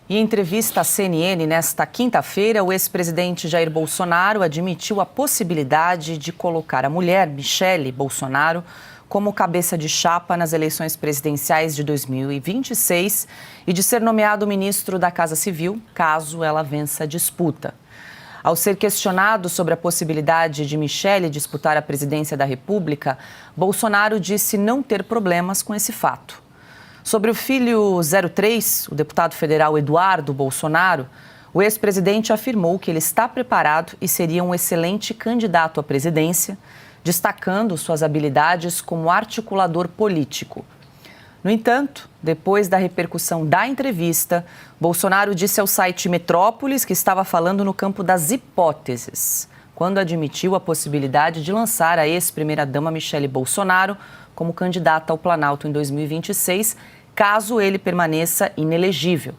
Em entrevista à CNN nesta quinta-feira, o ex-presidente Jair Bolsonaro admitiu a possibilidade de colocar a mulher, Michele Bolsonaro, como cabeça de chapa nas eleições presidenciais de 2026 e de ser nomeado ministro da Casa Civil, caso ela vença a disputa. Ao ser questionado sobre a possibilidade de Michele disputar a presidência da República, Bolsonaro disse não ter problemas com esse fato. Sobre o filho 03, o deputado federal Eduardo Bolsonaro, o ex-presidente afirmou que ele está preparado e seria um excelente candidato à presidência, destacando suas habilidades como articulador político. No entanto, depois da repercussão da entrevista, Bolsonaro disse ao site Metrópolis que estava falando no campo das hipóteses, quando admitiu a possibilidade de lançar a ex-primeira-dama Michele Bolsonaro como candidata ao Planalto em 2026, caso ele permaneça inelegível.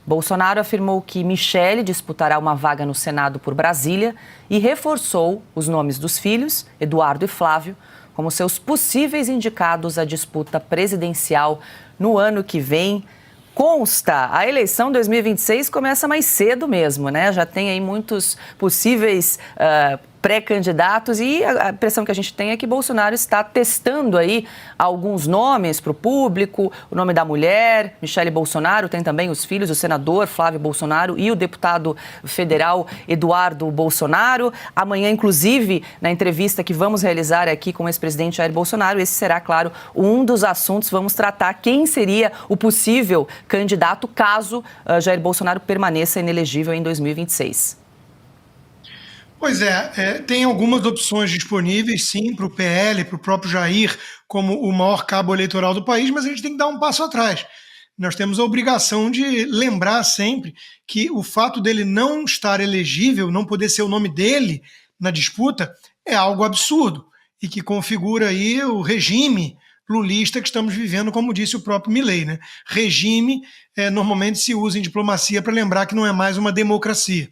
Bolsonaro afirmou que Michele disputará uma vaga no Senado por Brasília e reforçou os nomes dos filhos, Eduardo e Flávio, como seus possíveis indicados à disputa presidencial no ano que vem. Consta, a eleição 2026 começa mais cedo mesmo, né? Já tem aí muitos possíveis pré-candidatos e a impressão que a gente tem é que Bolsonaro está testando aí alguns nomes para o público, o nome da mulher, Michele Bolsonaro, tem também os filhos, o senador Flávio Bolsonaro e o deputado federal Eduardo Bolsonaro. Amanhã, inclusive, na entrevista que vamos realizar aqui com o ex-presidente Jair Bolsonaro, esse será, claro, um dos assuntos. Vamos tratar quem seria o possível candidato caso Jair Bolsonaro permaneça inelegível em 2026. Pois é, tem algumas opções disponíveis, sim, para o PL, para o próprio Jair, como o maior cabo eleitoral do país, mas a gente tem que dar um passo atrás. Nós temos a obrigação de lembrar sempre que o fato dele não estar elegível, não poder ser o nome dele na disputa, é algo absurdo e que configura aí o regime lulista que estamos vivendo, como disse o próprio Milei, né? Regime normalmente se usa em diplomacia para lembrar que não é mais uma democracia.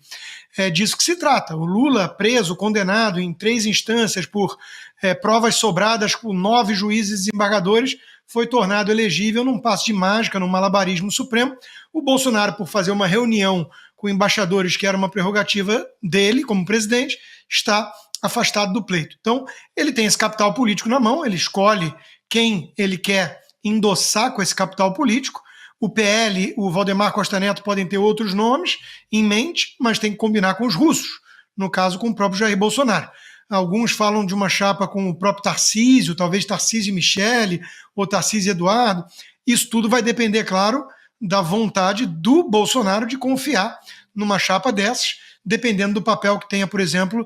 É disso que se trata. O Lula, preso, condenado em 3 instâncias por provas sobradas com 9 juízes e desembargadores, foi tornado elegível num passe de mágica, num malabarismo supremo. O Bolsonaro, por fazer uma reunião com embaixadores, que era uma prerrogativa dele como presidente, está afastado do pleito. Então, ele tem esse capital político na mão, ele escolhe quem ele quer endossar com esse capital político. O PL, o Valdemar Costa Neto podem ter outros nomes em mente, mas tem que combinar com os russos, no caso com o próprio Jair Bolsonaro. Alguns falam de uma chapa com o próprio Tarcísio, talvez Tarcísio e Michele, ou Tarcísio e Eduardo. Isso tudo vai depender, claro, da vontade do Bolsonaro de confiar numa chapa dessas, dependendo do papel que tenha, por exemplo,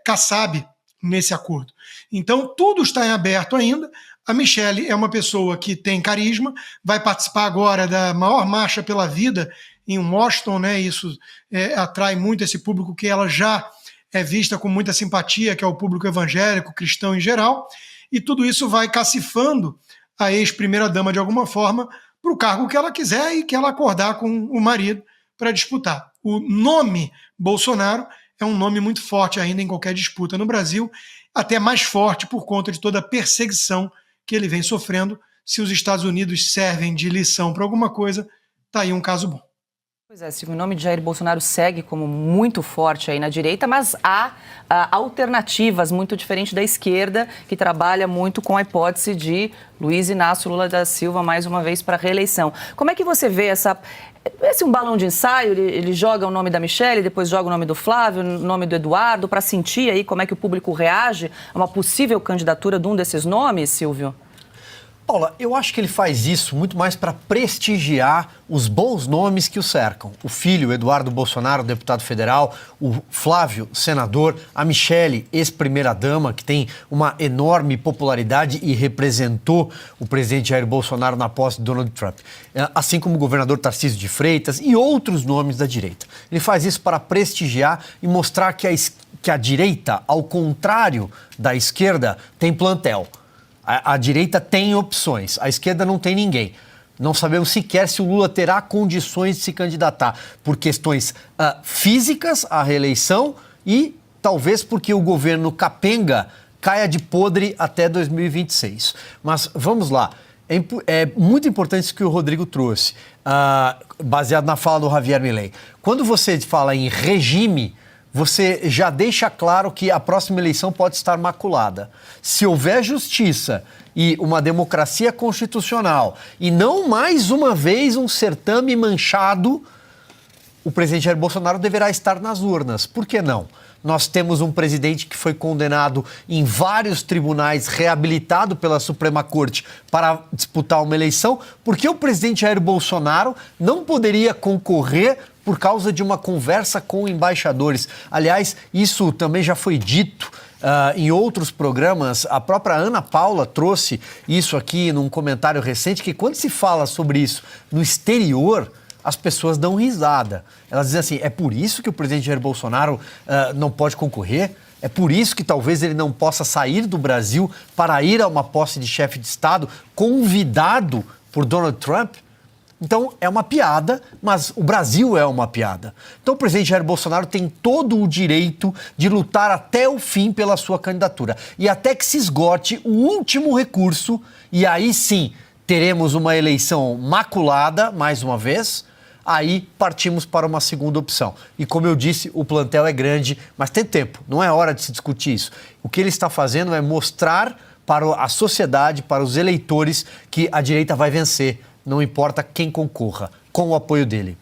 Kassab nesse acordo. Então, tudo está em aberto ainda. A Michele é uma pessoa que tem carisma, vai participar agora da maior marcha pela vida em Washington, né? Isso atrai muito esse público que ela já é vista com muita simpatia, que é o público evangélico, cristão em geral, e tudo isso vai cacifando a ex-primeira-dama de alguma forma para o cargo que ela quiser e que ela acordar com o marido para disputar. O nome Bolsonaro é um nome muito forte ainda em qualquer disputa no Brasil, até mais forte por conta de toda a perseguição que ele vem sofrendo. Se os Estados Unidos servem de lição para alguma coisa, está aí um caso bom. Pois é, Silvio, o nome de Jair Bolsonaro segue como muito forte aí na direita, mas há alternativas muito diferentes da esquerda, que trabalha muito com a hipótese de Luiz Inácio Lula da Silva mais uma vez para a reeleição. Como é que você vê esse um balão de ensaio? Ele joga o nome da Michele, depois joga o nome do Flávio, o nome do Eduardo, para sentir aí como é que o público reage a uma possível candidatura de um desses nomes, Silvio? Paula, eu acho que ele faz isso muito mais para prestigiar os bons nomes que o cercam. O filho, Eduardo Bolsonaro, deputado federal, o Flávio, senador, a Michele, ex-primeira-dama, que tem uma enorme popularidade e representou o presidente Jair Bolsonaro na posse de Donald Trump, assim como o governador Tarcísio de Freitas e outros nomes da direita. Ele faz isso para prestigiar e mostrar que a direita, ao contrário da esquerda, tem plantel. A direita tem opções, a esquerda não tem ninguém. Não sabemos sequer se o Lula terá condições de se candidatar por questões físicas à reeleição e talvez porque o governo capenga caia de podre até 2026. Mas vamos lá. É muito importante isso que o Rodrigo trouxe, baseado na fala do Javier Milei. Quando você fala em regime, você já deixa claro que a próxima eleição pode estar maculada. Se houver justiça e uma democracia constitucional e não mais uma vez um certame manchado, o presidente Jair Bolsonaro deverá estar nas urnas. Por que não? Nós temos um presidente que foi condenado em vários tribunais, reabilitado pela Suprema Corte para disputar uma eleição. Por que o presidente Jair Bolsonaro não poderia concorrer por causa de uma conversa com embaixadores? Aliás, isso também já foi dito em outros programas. A própria Ana Paula trouxe isso aqui num comentário recente, que quando se fala sobre isso no exterior, as pessoas dão risada. Elas dizem assim, é por isso que o presidente Jair Bolsonaro não pode concorrer? É por isso que talvez ele não possa sair do Brasil para ir a uma posse de chefe de Estado convidado por Donald Trump? Então, é uma piada, mas o Brasil é uma piada. Então, o presidente Jair Bolsonaro tem todo o direito de lutar até o fim pela sua candidatura. E até que se esgote o último recurso, e aí sim teremos uma eleição maculada, mais uma vez, aí partimos para uma segunda opção. E como eu disse, o plantel é grande, mas tem tempo, não é hora de se discutir isso. O que ele está fazendo é mostrar para a sociedade, para os eleitores, que a direita vai vencer, não importa quem concorra, com o apoio dele.